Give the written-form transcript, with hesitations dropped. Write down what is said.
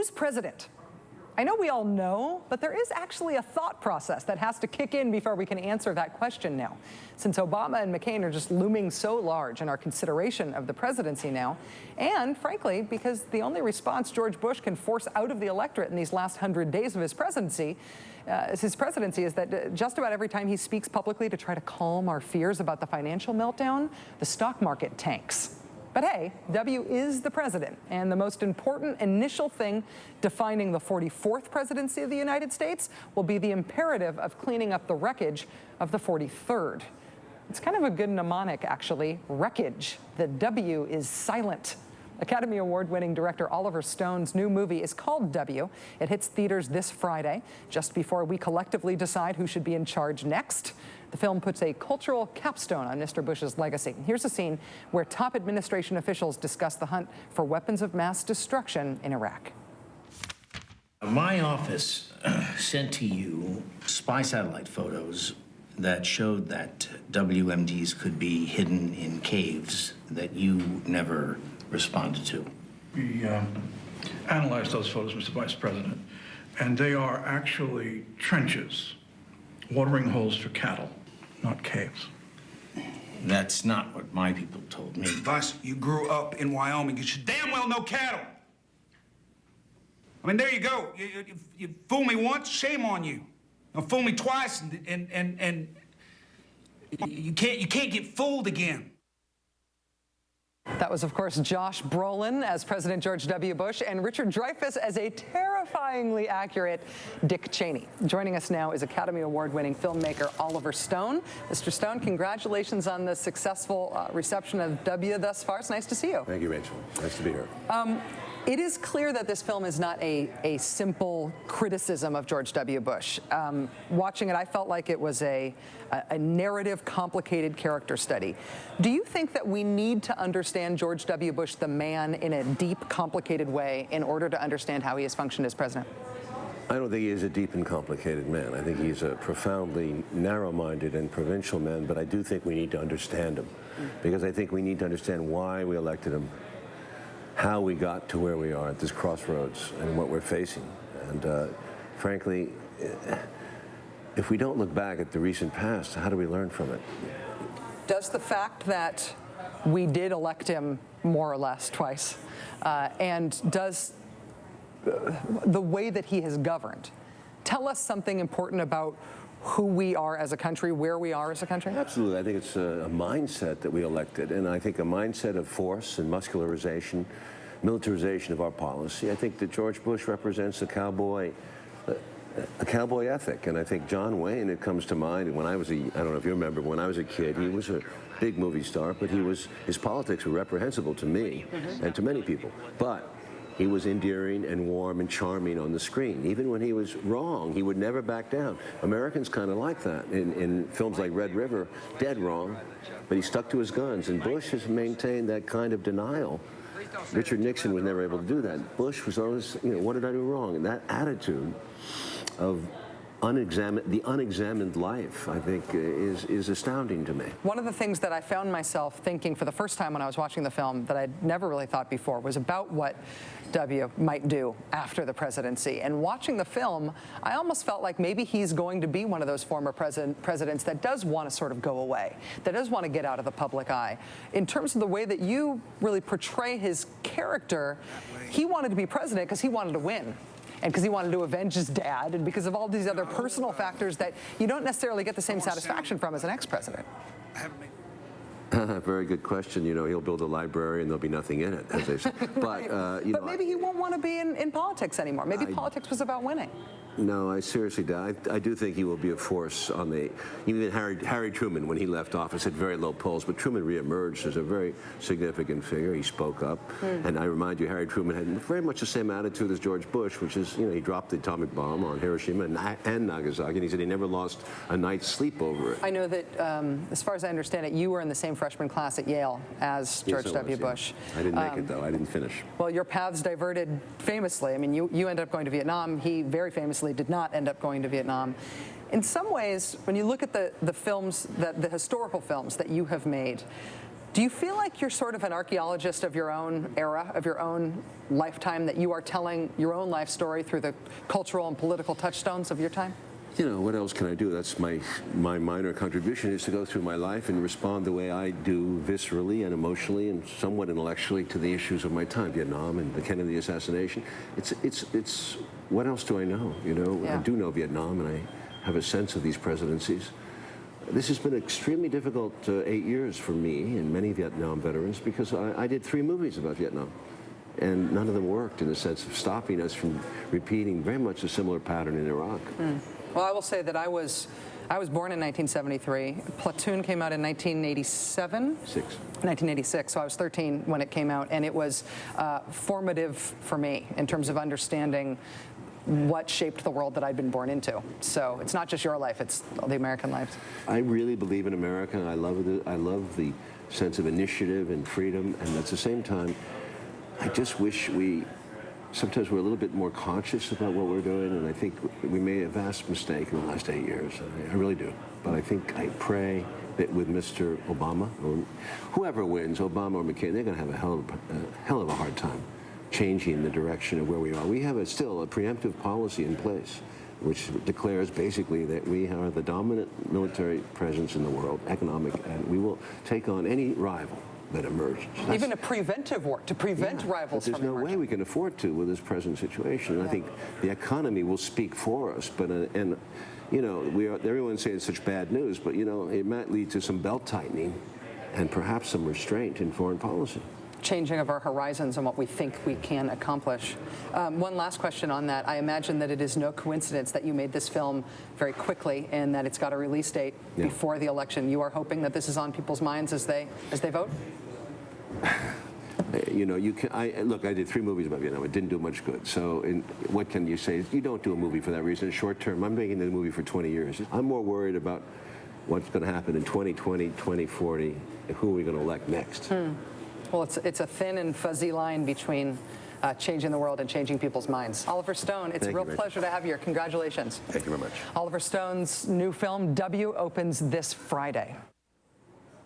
Who's president? I know we all know, but there is actually a thought process that has to kick in before we can answer that question now. Since Obama and McCain are just looming so large in our consideration of the presidency now, and frankly, because the only response George Bush can force out of the electorate in these last 100 days of his presidency is that just about every time he speaks publicly to try to calm our fears about the financial meltdown, the stock market tanks. But hey, W is the president, and the most important initial thing defining the 44th presidency of the United States will be the imperative of cleaning up the wreckage of the 43rd. It's kind of a good mnemonic, actually, wreckage. The W is silent. Academy Award-winning director Oliver Stone's new movie is called W. It hits theaters this Friday, just before we collectively decide who should be in charge next. The film puts a cultural capstone on Mr. Bush's legacy. Here's a scene where top administration officials discuss the hunt for weapons of mass destruction in Iraq. My office sent to you spy satellite photos that showed that WMDs could be hidden in caves that you never responded to. We analyzed those photos, Mr. Vice President, and they are actually trenches, watering holes for cattle, not caves. That's not what my people told me. Vice, you grew up in Wyoming. You should damn well know cattle. I mean, there you go. You fool me once, shame on you. Now fool me twice, and you can't get fooled again. That was, of course, Josh Brolin as President George W. Bush and Richard Dreyfuss as a terrifyingly accurate Dick Cheney. Joining us now is Academy Award-winning filmmaker Oliver Stone. Mr. Stone, congratulations on the successful reception of W thus far. It's nice to see you. Thank you, Rachel. Nice to be here. It is clear that this film is not a simple criticism of George W. Bush. Watching it, I felt like it was a narrative, complicated character study. Do you think that we need to understand George W. Bush, the man, in a deep, complicated way in order to understand how he has functioned as president? I don't think he is a deep and complicated man. I think he's a profoundly narrow-minded and provincial man, but I do think we need to understand him, because I think we need to understand why we elected him, how we got to where we are at this crossroads and what we're facing. And frankly, if we don't look back at the recent past, how do we learn from it? Does the fact that we did elect him more or less twice, and does the way that he has governed tell us something important about who we are as a country, where we are as a country? Absolutely. I think it's a mindset that we elected, and I think a mindset of force and muscularization, militarization of our policy. I think that George Bush represents a cowboy ethic, and I think John Wayne, it comes to mind. And when I was I don't know if you remember, when I was a kid, he was a big movie star, but his politics were reprehensible to me and to many people. But he was endearing and warm and charming on the screen. Even when he was wrong, he would never back down. Americans kind of like that. In films like Red River, dead wrong, but he stuck to his guns. And Bush has maintained that kind of denial. Richard Nixon was never able to do that. Bush was always, what did I do wrong? And that attitude of the unexamined life, I think, is astounding to me. One of the things that I found myself thinking for the first time when I was watching the film that I'd never really thought before was about what W might do after the presidency. And watching the film, I almost felt like maybe he's going to be one of those former presidents that does want to sort of go away, that does want to get out of the public eye. In terms of the way that you really portray his character, he wanted to be president because he wanted to win, and because he wanted to avenge his dad, and because of all these other personal factors that you don't necessarily get the same satisfaction from as an ex-president. Very good question. He'll build a library and there'll be nothing in it, as they say. But, but maybe he won't want to be in politics anymore. Maybe politics was about winning. No, I seriously do. I do think he will be a force on the... Even Harry Truman, when he left office, had very low polls, but Truman reemerged as a very significant figure. He spoke up. And I remind you, Harry Truman had very much the same attitude as George Bush, which is, he dropped the atomic bomb on Hiroshima and Nagasaki, and he said he never lost a night's sleep over it. I know that, as far as I understand it, you were in the same freshman class at Yale as George W. Bush. I didn't make it, though. I didn't finish. Well, your paths diverted famously. I mean, you ended up going to Vietnam. He very famously did not end up going to Vietnam. In some ways, when you look at the films, the historical films that you have made, Do you feel like you're sort of an archaeologist of your own era, of your own lifetime, that you are telling your own life story through the cultural and political touchstones of your time? You know, what else can I do? That's my minor contribution, is to go through my life and respond the way I do, viscerally and emotionally and somewhat intellectually, to the issues of my time, Vietnam and the Kennedy assassination. It's what else do I know? You know, Yeah. I do know Vietnam, and I have a sense of these presidencies. This has been extremely difficult 8 years for me and many Vietnam veterans, because I did 3 movies about Vietnam, and none of them worked in the sense of stopping us from repeating very much a similar pattern in Iraq. Well, I will say that I was born in 1973. Platoon came out in 1987? 1986, so I was 13 when it came out, and it was formative for me in terms of understanding what shaped the world that I'd been born into. So it's not just your life, it's the American lives. I really believe in America. I love the sense of initiative and freedom, and at the same time, I just wish sometimes we're a little bit more conscious about what we're doing, and I think we made a vast mistake in the last 8 years. I really do. But I pray that with Mr. Obama, or whoever wins, Obama or McCain, they're going to have a hell of a hard time changing the direction of where we are. We have still a preemptive policy in place, which declares basically that we are the dominant military presence in the world, economic, and we will take on any rival that emerges. Even a preventive work to prevent rivals from emerging. There's no way we can afford to with this present situation. And I think the economy will speak for us. But and you know, everyone's saying it's such bad news, but you know, it might lead to some belt tightening and perhaps some restraint in foreign policy. Changing of our horizons and what we think we can accomplish. One last question on that. I imagine that it is no coincidence that you made this film very quickly and that it's got a release date before the election. You are hoping that this is on people's minds as they vote? You know, look, I did 3 movies about Vietnam. It didn't do much good. So what can you say? You don't do a movie for that reason. Short term, I'm making the movie for 20 years. I'm more worried about what's going to happen in 2020, 2040, and who are we going to elect next. Well, it's a thin and fuzzy line between changing the world and changing people's minds. Oliver Stone, it's a real pleasure to have you here. Congratulations. Thank you very much. Oliver Stone's new film, W, opens this Friday.